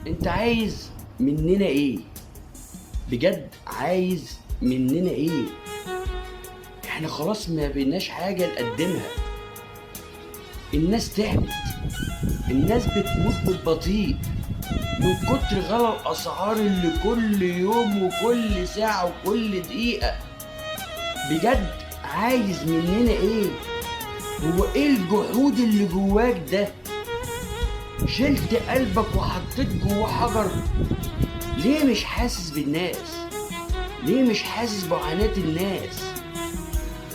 انت عايز مننا ايه؟ بجد عايز مننا ايه؟ احنا خلاص ما بيناش حاجة نقدمها. الناس تعبت، الناس بتموت بالبطيء من كتر غلا الاسعار اللي كل يوم وكل ساعة وكل دقيقة. بجد عايز مننا ايه؟ هو ايه الجحود اللي جواك ده؟ شلت قلبك وحطيت جواه حجر؟ ليه مش حاسس بالناس؟ ليه مش حاسس بمعاناة الناس؟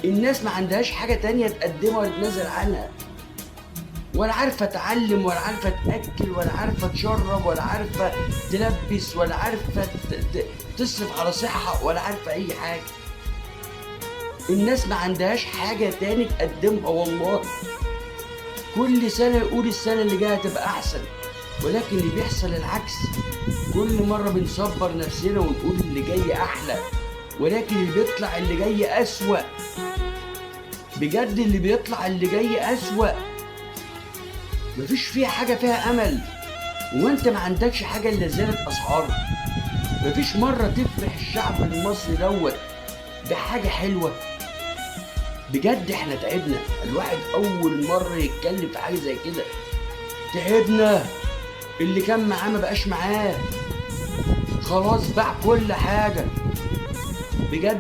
الناس ما عندهاش حاجة تانية تقدمها ولا تنزل عنها، ولا عارفة تعلم ولا عارفة تأكل ولا عارفة تشرب ولا عارفة تلبس ولا عارفة تصرف على صحة ولا عارفة أي حاجة. الناس ما عندهاش حاجة تاني تقدمها والله. كل سنة يقول السنة اللي جاية هتبقى أحسن، ولكن اللي بيحصل العكس. كل مرة بنصبر نفسنا ونقول اللي جاي أحلى، ولكن اللي بيطلع اللي جاي أسوأ. بجد اللي بيطلع اللي جاي أسوأ. مفيش فيها حاجة فيها أمل، وأنت ما عندكش حاجة إلا زيادة أسعار. مفيش مرة تفرح الشعب المصري دوت بحاجة حلوة. بجد احنا تعبنا. الواحد أول مرة يتكلم في حاجة زي كده. تعبنا. اللي كان معاه ما بقاش معاه، خلاص باع كل حاجة. بجد